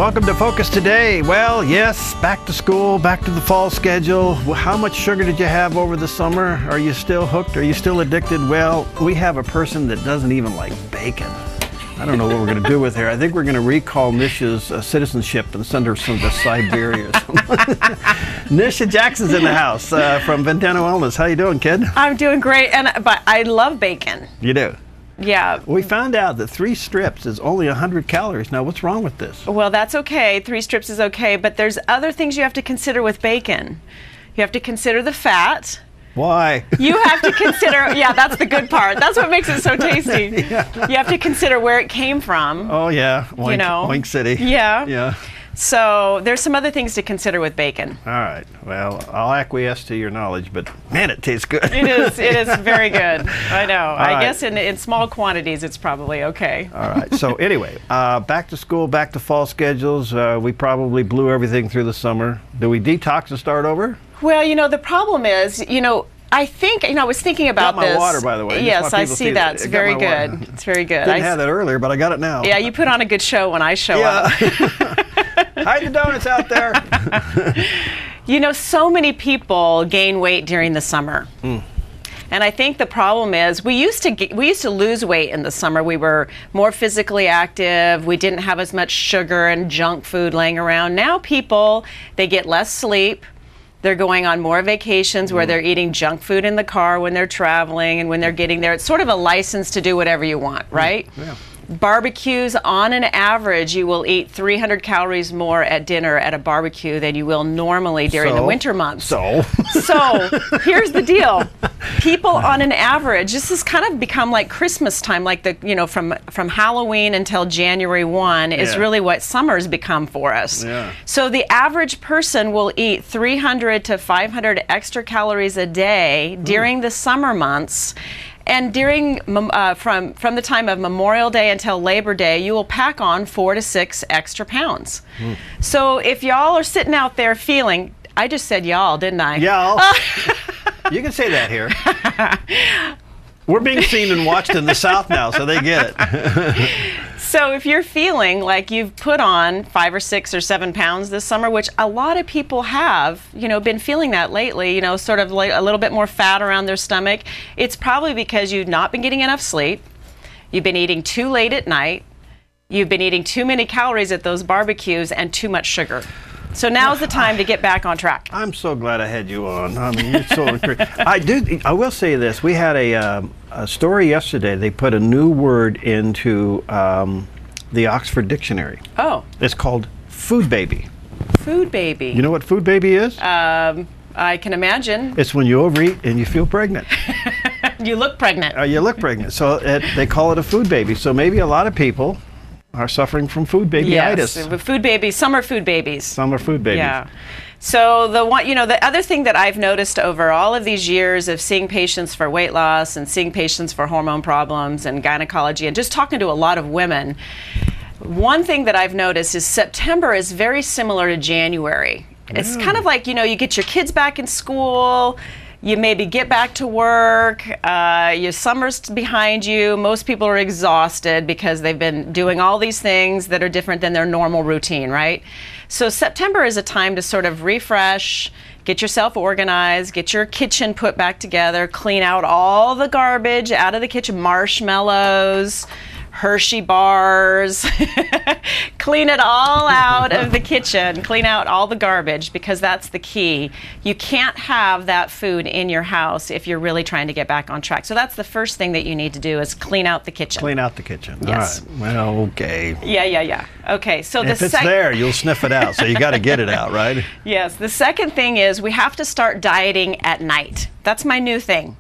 Welcome to Focus Today. Well, yes, back to school, back to the fall schedule. How much sugar did you have over the summer? Are you still hooked? Are you still addicted? Well, we have a person that doesn't even like bacon. I don't know what we're going to do with her. I think we're going to recall Nisha's citizenship and send her to Siberia or something. Nisha Jackson's in the house from Ventana Wellness. How you doing, kid? I'm doing great, but I love bacon. You do? Yeah. We found out that 3 strips is only 100 calories. Now, what's wrong with this? Well, that's okay. 3 strips is okay, but there's other things you have to consider with bacon. You have to consider the fat. Why? You have to consider, yeah, that's the good part. That's what makes it so tasty. Yeah. You have to consider where it came from. Oh, yeah. Oink, you know. Oink City. Yeah. Yeah. So there's some other things to consider with bacon. All right. Well, I'll acquiesce to your knowledge, but man, it tastes good. It is. It is very good. I know. I right. guess in small quantities, it's probably okay. All right. So anyway, back to school, back to fall schedules. We probably blew everything through the summer. Do we detox and start over? Well, you know, the problem is, I think, I was thinking about got my this. water, by the way. Yes, I see that. It's very good. It's very good. Didn't have that earlier, but I got it now. Yeah, you put on a good show when I show up. Hide the donuts out there. So many people gain weight during the summer. And I think the problem is we used to lose weight in the summer. We were more physically active. We didn't have as much sugar and junk food laying around. Now people, they get less sleep. They're going on more vacations where they're eating junk food in the car when they're traveling and when they're getting there. It's sort of a license to do whatever you want, right? Yeah. Barbecues, on an average, you will eat 300 calories more at dinner at a barbecue than you will normally during the winter months. So here's the deal. People on an average, this has kind of become like Christmas time, like from Halloween until January 1 is really what summer's become for us. Yeah. So the average person will eat 300 to 500 extra calories a day during the summer months. And during from the time of Memorial Day until Labor Day, you will pack on 4 to 6 extra pounds. So if y'all are sitting out there feeling, I just said y'all, didn't I? Y'all. You can say that here. We're being seen and watched in the South now, so they get it. So if you're feeling like you've put on 5 or 6 or 7 pounds this summer, which a lot of people have, been feeling that lately, sort of like a little bit more fat around their stomach, it's probably because you've not been getting enough sleep, you've been eating too late at night, you've been eating too many calories at those barbecues, and too much sugar. So now's the time to get back on track. I'm so glad I had you on. I mean, you're so incredible. I will say this. We had a story yesterday. They put a new word into the Oxford Dictionary. Oh. It's called food baby. Food baby. You know what food baby is? I can imagine. It's when you overeat and you feel pregnant. You look pregnant. You look pregnant. So they call it a food baby. So maybe a lot of people are suffering from food babyitis. Yes, food babies. Some are food babies. Some are food babies. Yeah. So the other thing that I've noticed over all of these years of seeing patients for weight loss and seeing patients for hormone problems and gynecology and just talking to a lot of women, one thing that I've noticed is September is very similar to January. It's kind of like, you get your kids back in school, you maybe get back to work, your summer's behind you, most people are exhausted because they've been doing all these things that are different than their normal routine, right? So September is a time to sort of refresh, get yourself organized, get your kitchen put back together, clean out all the garbage out of the kitchen, marshmallows, Hershey bars, clean it all out of the kitchen, clean out all the garbage, because that's the key. You can't have that food in your house if you're really trying to get back on track. So that's the first thing that you need to do is clean out the kitchen. Clean out the kitchen. Yes. All right. Well, okay. Yeah. Okay, so if it's there, you'll sniff it out, so you got to get it out, right? Yes. The second thing is we have to start dieting at night. That's my new thing.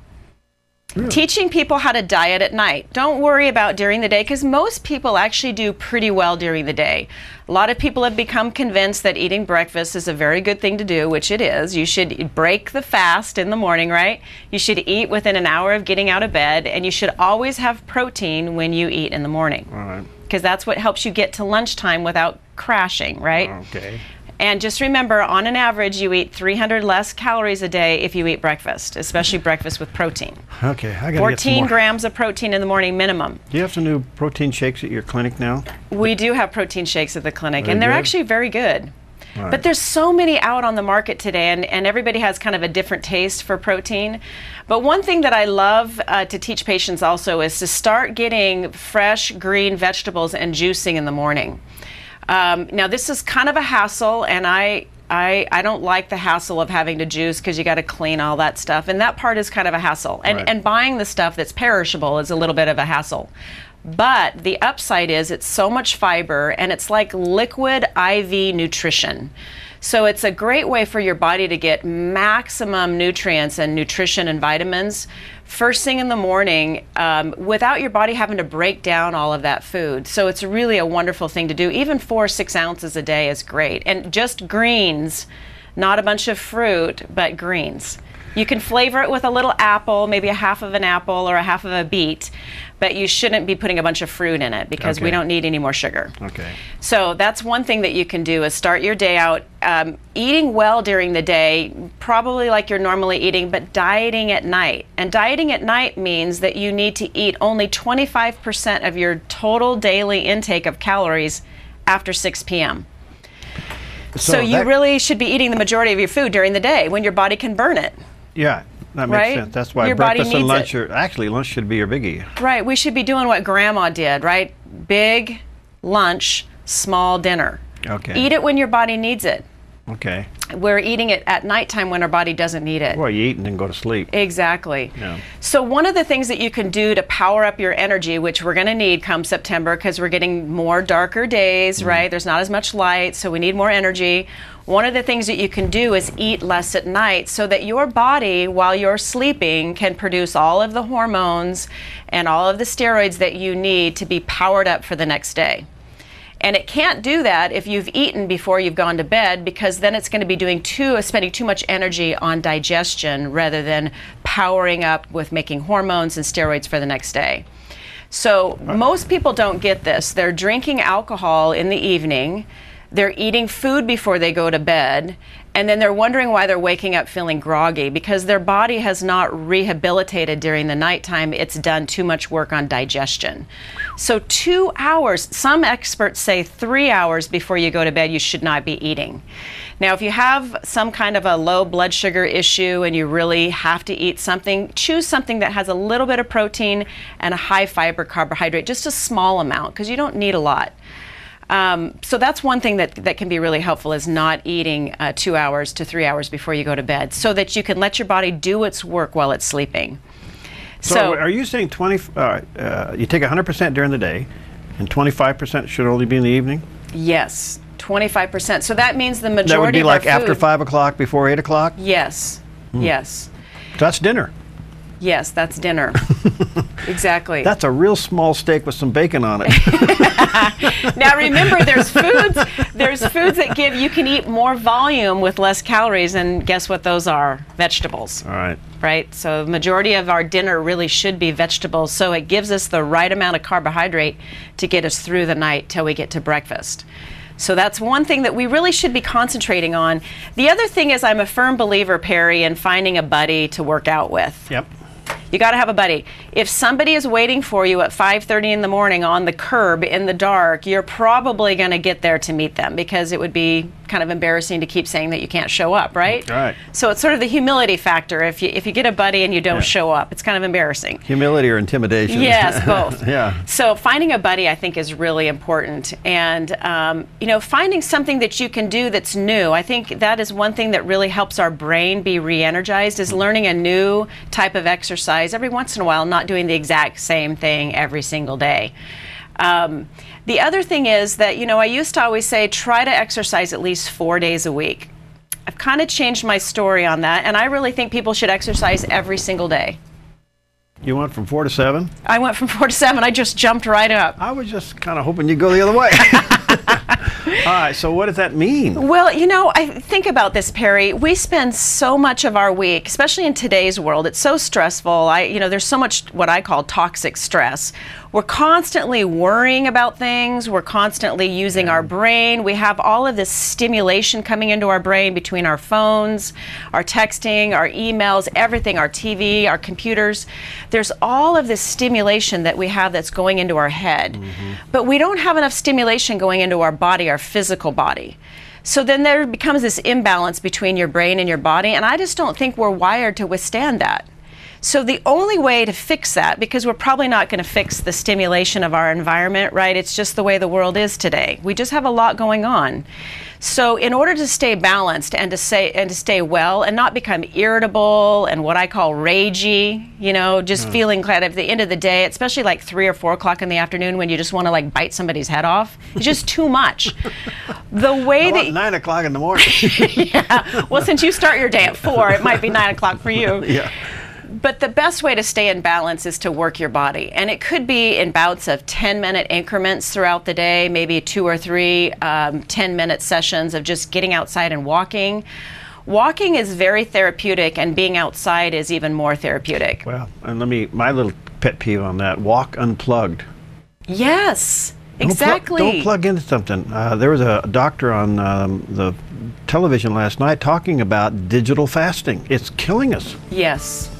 Really? Teaching people how to diet at night. Don't worry about during the day, because most people actually do pretty well during the day. A lot of people have become convinced that eating breakfast is a very good thing to do, which it is. You should break the fast in the morning, right? You should eat within an hour of getting out of bed, and you should always have protein when you eat in the morning. All right. Because that's what helps you get to lunchtime without crashing, right? Okay. And just remember, on an average, you eat 300 less calories a day if you eat breakfast, especially breakfast with protein. Okay, I gotta 14 grams of protein in the morning minimum. Do you have some new protein shakes at your clinic now? We do have protein shakes at the clinic, Very and they're good. actually very good. Right. But there's so many out on the market today, and everybody has kind of a different taste for protein. But one thing that I love to teach patients also is to start getting fresh green vegetables and juicing in the morning. Now this is kind of a hassle, and I don't like the hassle of having to juice because you got to clean all that stuff, and that part is kind of a hassle. And, Right. and buying the stuff that's perishable is a little bit of a hassle. But the upside is it's so much fiber, and it's like liquid IV nutrition. So it's a great way for your body to get maximum nutrients and nutrition and vitamins first thing in the morning without your body having to break down all of that food. So it's really a wonderful thing to do. Even 4 or 6 ounces a day is great. And just greens, not a bunch of fruit, but greens. You can flavor it with a little apple, maybe a half of an apple or a half of a beet, but you shouldn't be putting a bunch of fruit in it because we Okay. don't need any more sugar. Okay. So that's one thing that you can do is start your day out eating well during the day, probably like you're normally eating, but dieting at night. And dieting at night means that you need to eat only 25% of your total daily intake of calories after 6 p.m. So you that- really should be eating the majority of your food during the day when your body can burn it. Yeah, that makes Right? sense. That's why Your body breakfast and needs lunch it. are actually lunch should be your biggie. Right, we should be doing what Grandma did, right? Big lunch, small dinner. Okay. Eat it when your body needs it. Okay. We're eating it at nighttime when our body doesn't need it. Well, you eat and then go to sleep. Exactly. Yeah. So one of the things that you can do to power up your energy, which we're going to need come September because we're getting more darker days, right? There's not as much light, so we need more energy. One of the things that you can do is eat less at night so that your body, while you're sleeping, can produce all of the hormones and all of the steroids that you need to be powered up for the next day. And it can't do that if you've eaten before you've gone to bed, because then it's going to be spending too much energy on digestion rather than powering up with making hormones and steroids for the next day. So most people don't get this. They're drinking alcohol in the evening, they're eating food before they go to bed, and then they're wondering why they're waking up feeling groggy because their body has not rehabilitated during the nighttime. It's done too much work on digestion. So 2 hours, some experts say 3 hours before you go to bed, you should not be eating. Now, if you have some kind of a low blood sugar issue and you really have to eat something, choose something that has a little bit of protein and a high fiber carbohydrate, just a small amount, because you don't need a lot. So that's one thing that can be really helpful, is not eating 2 hours to 3 hours before you go to bed, so that you can let your body do its work while it's sleeping. So are you saying you take 100% during the day and 25% should only be in the evening? Yes, 25%. So that means the majority That would be of like our after food, 5 o'clock, before 8 o'clock? Yes, yes, So that's dinner. yes, that's dinner. Exactly. That's a real small steak with some bacon on it. Now remember, there's foods that you can eat more volume with less calories, and guess what those are? Vegetables. All right. Right? So the majority of our dinner really should be vegetables, so it gives us the right amount of carbohydrate to get us through the night till we get to breakfast. So that's one thing that we really should be concentrating on. The other thing is, I'm a firm believer, Perry, in finding a buddy to work out with. Yep. You got to have a buddy. If somebody is waiting for you at 5:30 in the morning on the curb in the dark, you're probably going to get there to meet them, because it would be kind of embarrassing to keep saying that you can't show up, right? Right. So it's sort of the humility factor. If you get a buddy and you don't show up, it's kind of embarrassing. Humility or intimidation? Yes, both. Yeah. So finding a buddy, I think, is really important. And, finding something that you can do that's new. I think that is one thing that really helps our brain be re-energized, is learning a new type of exercise every once in a while, not doing the exact same thing every single day. The other thing is that, I used to always say, try to exercise at least 4 days a week. I've kind of changed my story on that, and I really think people should exercise every single day. You went from 4 to 7? I went from 4 to 7. I just jumped right up. I was just kind of hoping you'd go the other way. All right, so what does that mean? Well, I think about this, Perry. We spend so much of our week, especially in today's world, it's so stressful. There's so much what I call toxic stress. We're constantly worrying about things. We're constantly using our brain. We have all of this stimulation coming into our brain between our phones, our texting, our emails, everything, our TV, our computers. There's all of this stimulation that we have that's going into our head. But we don't have enough stimulation going into our body, our physical body. So then there becomes this imbalance between your brain and your body, and I just don't think we're wired to withstand that. So the only way to fix that, because we're probably not going to fix the stimulation of our environment, right? It's just the way the world is today. We just have a lot going on. So in order to stay balanced and to stay well and not become irritable and what I call ragey, you know, just feeling glad at the end of the day, especially like 3 or 4 o'clock in the afternoon when you just want to like bite somebody's head off, it's just too much. The way that 9 o'clock in the morning. Yeah. Well, since you start your day at 4, it might be 9 o'clock for you. Yeah. But the best way to stay in balance is to work your body. And it could be in bouts of 10-minute increments throughout the day, maybe 2 or 3 10-minute sessions of just getting outside and walking. Walking is very therapeutic, and being outside is even more therapeutic. Well, and my little pet peeve on that, walk unplugged. Yes, exactly. Don't plug into something. There was a doctor on the television last night talking about digital fasting. It's killing us. Yes.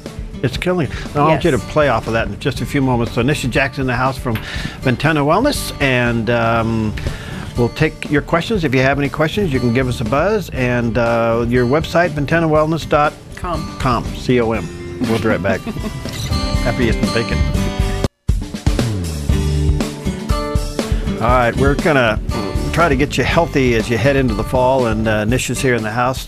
It's killing. Now, I want you to play off of that in just a few moments. So Nisha Jackson in the house from Ventana Wellness, and we'll take your questions. If you have any questions, you can give us a buzz. And your website, ventanawellness.com. C-O-M. We'll be right back after you eat some bacon. All right, we're going to try to get you healthy as you head into the fall, and Nisha's here in the house.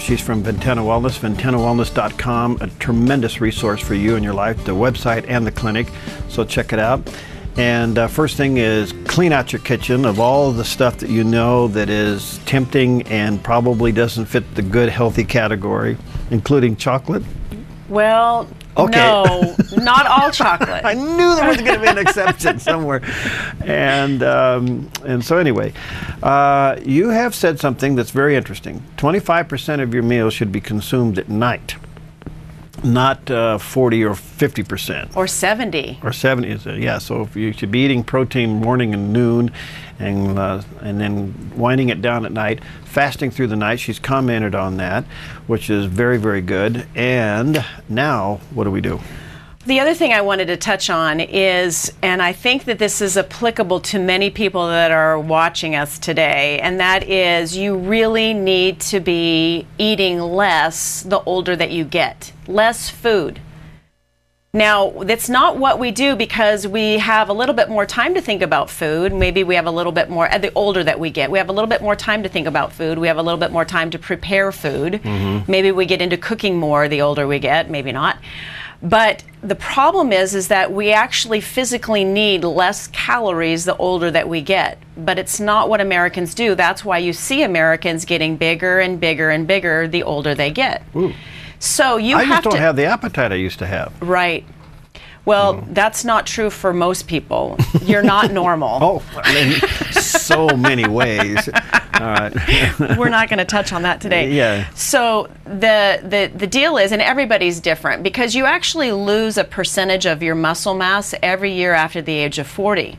She's from Ventana Wellness, ventanawellness.com, a tremendous resource for you and your life, the website and the clinic, so check it out. And first thing is clean out your kitchen of all the stuff that you know that is tempting and probably doesn't fit the good, healthy category, including chocolate. Well, okay. No, not all chocolate. I knew there was going to be an exception somewhere. And so anyway, you have said something that's very interesting. 25% of your meals should be consumed at night, not 40 or 50%. Or 70. Or 70, yeah. So if you should be eating protein morning and noon, and then winding it down at night, fasting through the night. She's commented on that, which is very, very good. And now, what do we do? The other thing I wanted to touch on is, and I think that this is applicable to many people that are watching us today, and that is you really need to be eating less the older that you get. Less food. Now, that's not what we do because we have a little bit more time to think about food. Maybe we have a little bit more, the older that we get, we have a little bit more time to think about food. We have a little bit more time to prepare food. Maybe we get into cooking more the older we get, maybe not. But the problem is that we actually physically need less calories the older that we get. But it's not what Americans do. That's why you see Americans getting bigger and bigger and bigger the older they get. Ooh. So I just don't have the appetite I used to have. Right. Well, that's not true for most people. You're not normal. Oh, in so many ways. All right. We're not going to touch on that today. Yeah. So the deal is, and everybody's different, because you actually lose a percentage of your muscle mass every year after the age of 40.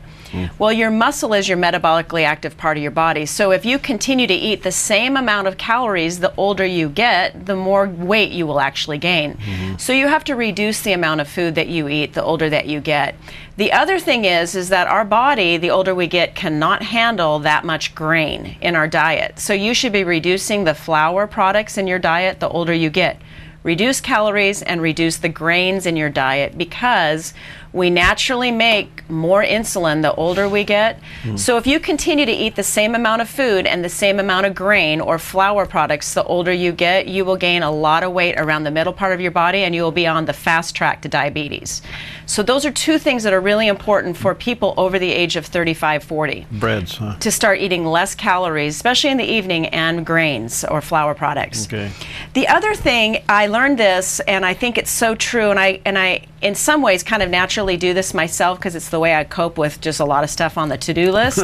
Well, your muscle is your metabolically active part of your body. So if you continue to eat the same amount of calories the older you get, the more weight you will actually gain. So you have to reduce the amount of food that you eat the older that you get. The other thing is that our body, the older we get, cannot handle that much grain in our diet. So you should be reducing the flour products in your diet the older you get. Reduce calories and reduce the grains in your diet, because we naturally make more insulin the older we get. So if you continue to eat the same amount of food and the same amount of grain or flour products the older you get, you will gain a lot of weight around the middle part of your body, and you will be on the fast track to diabetes. So those are two things that are really important for people over the age of 35, 40. Breads, huh? To start eating less calories, especially in the evening, and grains or flour products. Okay. The other thing, I learned this, and I think it's so true, and in some ways kind of naturally do this myself because it's the way I cope with just a lot of stuff on the to-do list.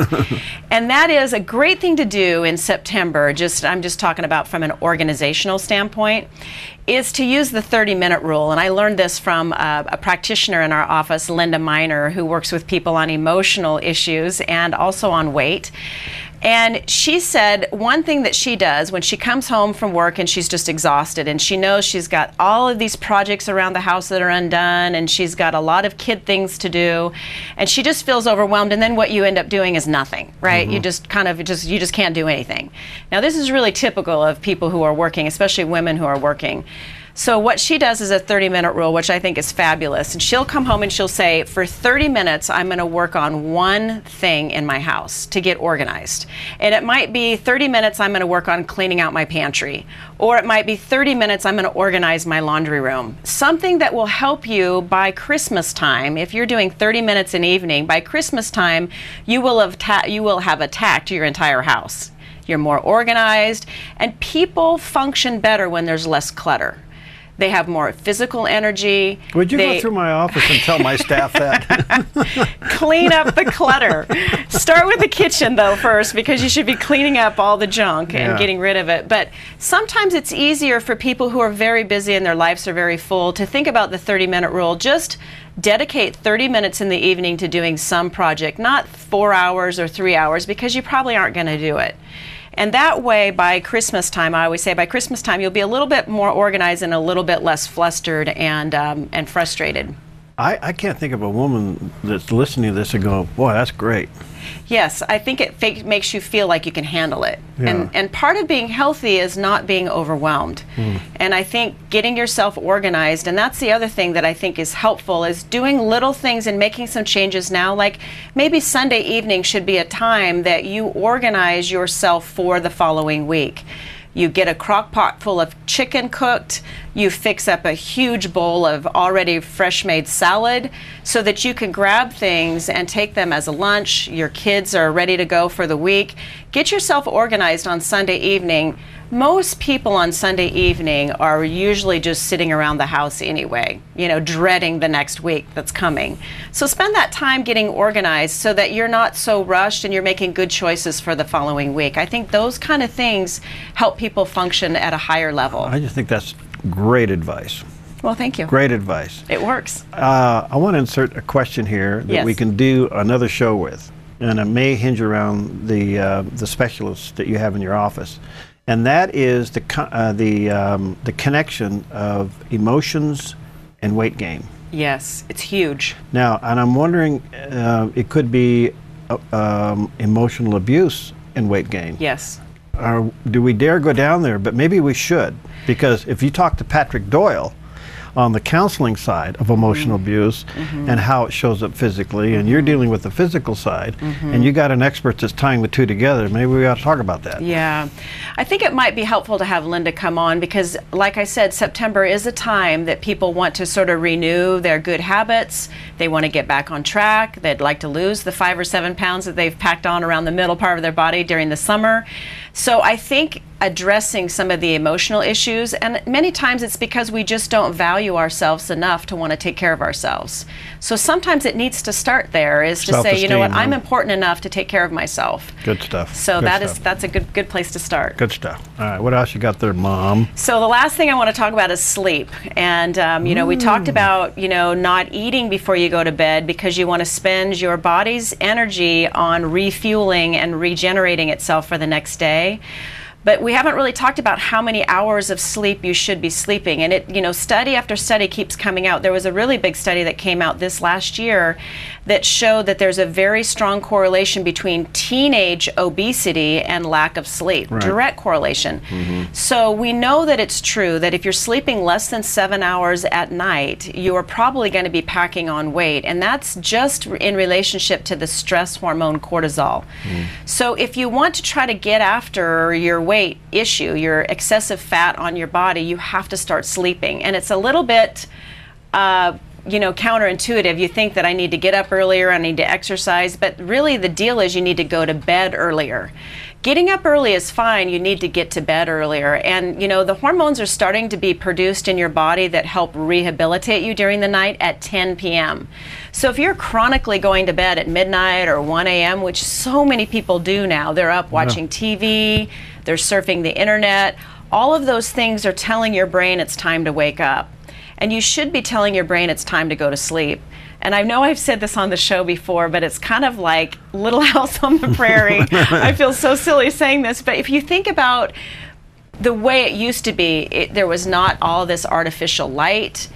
And that is a great thing to do in September, I'm just talking about from an organizational standpoint, is to use the 30-minute rule. And I learned this from a practitioner in our office, Linda Miner, who works with people on emotional issues and also on weight. And she said one thing that she does when she comes home from work and she's just exhausted and she knows she's got all of these projects around the house that are undone and she's got a lot of kid things to do and she just feels overwhelmed, and then what you end up doing is nothing, right? You just you just can't do anything. Now this is really typical of people who are working, especially women who are working. So what she does is a 30-minute rule, which I think is fabulous. And she'll come home and she'll say, for 30 minutes, I'm going to work on one thing in my house to get organized. And it might be 30 minutes I'm going to work on cleaning out my pantry. Or it might be 30 minutes I'm going to organize my laundry room. Something that will help you by Christmas time. If you're doing 30 minutes an evening, by Christmas time, you will have attacked your entire house. You're more organized, and people function better when there's less clutter. They have more physical energy. Would you go through my office and tell my staff that? Clean up the clutter. Start with the kitchen, though, first, because you should be cleaning up all the junk and getting rid of it. But sometimes it's easier for people who are very busy and their lives are very full to think about the 30-minute rule. Just dedicate 30 minutes in the evening to doing some project, not 4 hours or 3 hours, because you probably aren't going to do it. And that way, by Christmas time, I always say by Christmas time, you'll be a little bit more organized and a little bit less flustered and frustrated. I can't think of a woman that's listening to this and go, boy, that's great. Yes, I think it makes you feel like you can handle it. And part of being healthy is not being overwhelmed. And I think getting yourself organized, and that's the other thing that I think is helpful, is doing little things and making some changes now. Like maybe Sunday evening should be a time that you organize yourself for the following week. You get a crock pot full of chicken cooked, you fix up a huge bowl of already fresh made salad so that you can grab things and take them as a lunch. Your kids are ready to go for the week. Get yourself organized on Sunday evening. Most people on Sunday evening are usually just sitting around the house anyway, dreading the next week that's coming. So spend that time getting organized so that you're not so rushed and you're making good choices for the following week. I think those kind of things help people function at a higher level. I just think that's great advice. Well, thank you. Great advice. It works. I want to insert a question here that we can do another show with, and it may hinge around the specialists that you have in your office. And that is the connection of emotions and weight gain. Yes, it's huge. Now, and I'm wondering, it could be emotional abuse and weight gain. Yes. Do we dare go down there? But maybe we should, because if you talk to Patrick Doyle on the counseling side of emotional abuse and how it shows up physically, and you're dealing with the physical side, and you got an expert that's tying the two together, maybe we ought to talk about that. Yeah, I think it might be helpful to have Linda come on because, like I said, September is a time that people want to sort of renew their good habits. They want to get back on track. They'd like to lose the 5 or 7 pounds that they've packed on around the middle part of their body during the summer. So I think addressing some of the emotional issues, and many times it's because we just don't value ourselves enough to want to take care of ourselves. So sometimes it needs to start there, is to say, you know what, I'm important enough to take care of myself. Good stuff. So that's a good place to start. Good stuff. All right, what else you got there, Mom? So the last thing I want to talk about is sleep. And we talked about not eating before you go to bed because you want to spend your body's energy on refueling and regenerating itself for the next day. But we haven't really talked about how many hours of sleep you should be sleeping. And it, study after study keeps coming out. There was a really big study that came out this last year that showed that there's a very strong correlation between teenage obesity and lack of sleep. Right. Direct correlation. So we know that it's true that if you're sleeping less than 7 hours at night, you are probably going to be packing on weight. And that's just in relationship to the stress hormone cortisol. So if you want to try to get after your weight issue, your excessive fat on your body, you have to start sleeping. And it's a little bit counterintuitive. You think that I need to get up earlier, I need to exercise, but really the deal is you need to go to bed earlier. Getting up early is fine. You need to get to bed earlier. And, you know, the hormones are starting to be produced in your body that help rehabilitate you during the night at 10 p.m. So if you're chronically going to bed at midnight or 1 a.m., which so many people do now, they're up watching TV, they're surfing the internet, all of those things are telling your brain it's time to wake up. And you should be telling your brain it's time to go to sleep. And I know I've said this on the show before, but it's kind of like Little House on the Prairie. I feel so silly saying this, but if you think about the way it used to be, there was not all this artificial light.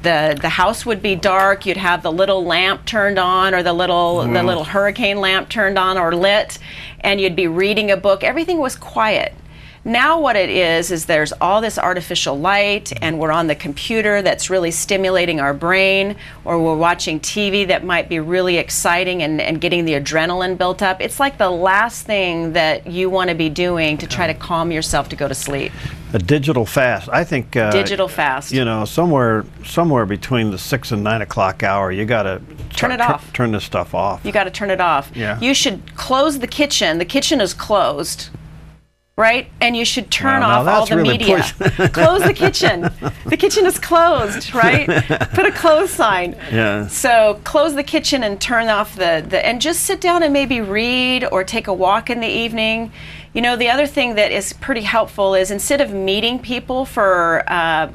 The house would be dark. You'd have the little lamp turned on, or the little hurricane lamp turned on or lit, and you'd be reading a book. Everything was quiet. Now what it is there's all this artificial light, and we're on the computer that's really stimulating our brain, or we're watching TV that might be really exciting and getting the adrenaline built up. It's like the last thing that you want to be doing to try to calm yourself to go to sleep. A digital fast. I think digital fast. You know, somewhere between the 6 and 9 o'clock hour, you got to turn it off. Turn this stuff off. You got to turn it off. Yeah. You should close the kitchen. The kitchen is closed. Right? And you should turn off all the media. Close the kitchen. The kitchen is closed, right? Put a close sign. Yeah. So close the kitchen and turn off and just sit down and maybe read or take a walk in the evening. You know, the other thing that is pretty helpful is instead of meeting people for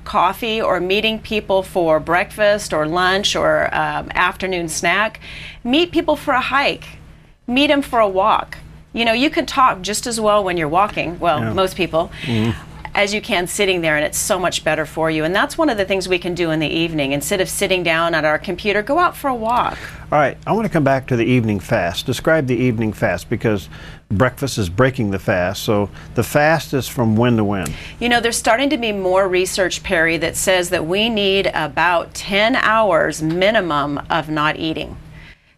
coffee or meeting people for breakfast or lunch or afternoon snack, meet people for a hike. Meet them for a walk. You know, you can talk just as well when you're walking, most people, as you can sitting there, and it's so much better for you. And that's one of the things we can do in the evening. Instead of sitting down at our computer, go out for a walk. All right, I want to come back to the evening fast. Describe the evening fast, because breakfast is breaking the fast. So the fast is from when to when? You know, there's starting to be more research, Perry, that says that we need about 10 hours minimum of not eating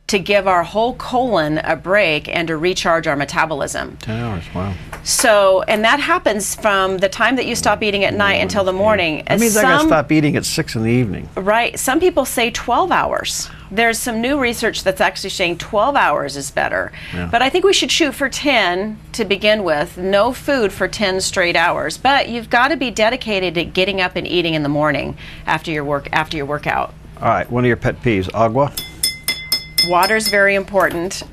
to give our whole colon a break and to recharge our metabolism. 10 hours, wow. So, and that happens from the time that you stop eating at night until the morning. That means I got to stop eating at 6 in the evening. Right. Some people say 12 hours. There's some new research that's actually saying 12 hours is better. Yeah. But I think we should shoot for 10 to begin with. No food for 10 straight hours. But you've got to be dedicated to getting up and eating in the morning after your workout. All right. One of your pet peeves, agua? Water's very important.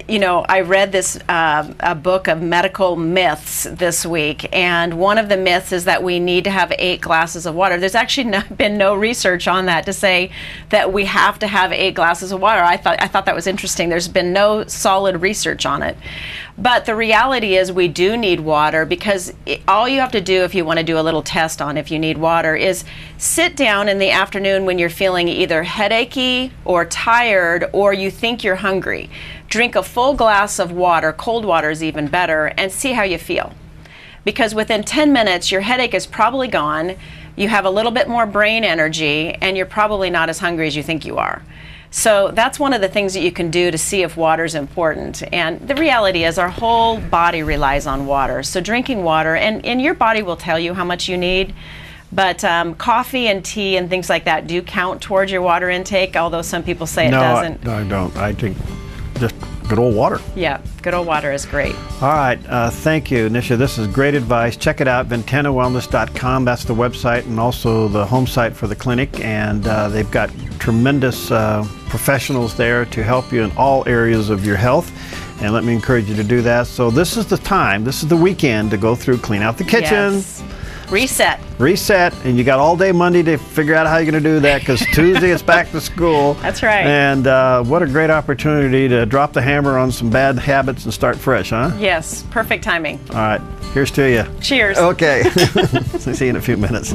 You know, I read this a book of medical myths this week, and one of the myths is that we need to have 8 glasses of water. There's actually been no research on that to say that we have to have 8 glasses of water. I thought that was interesting. There's been no solid research on it. But the reality is we do need water, because all you have to do if you want to do a little test on if you need water is sit down in the afternoon when you're feeling either headachy or tired or you think you're hungry. Drink a full glass of water, cold water is even better, and see how you feel. Because within 10 minutes your headache is probably gone, you have a little bit more brain energy, and you're probably not as hungry as you think you are. So that's one of the things that you can do to see if water is important. And the reality is our whole body relies on water. So drinking water, and your body will tell you how much you need. But coffee and tea and things like that do count towards your water intake, although some people say it doesn't. No, I don't. I drink just good old water. Yeah, good old water is great. All right, thank you, Nisha. This is great advice. Check it out, ventanawellness.com. That's the website and also the home site for the clinic. And they've got tremendous professionals there to help you in all areas of your health. And let me encourage you to do that. So this is the time, this is the weekend to go through, clean out the kitchen. Yes. Reset, and you got all day Monday to figure out how you're going to do that, because Tuesday it's back to school. That's right. And what a great opportunity to drop the hammer on some bad habits and start fresh, huh? Yes, perfect timing. All right, here's to you. Cheers. Okay. See you in a few minutes.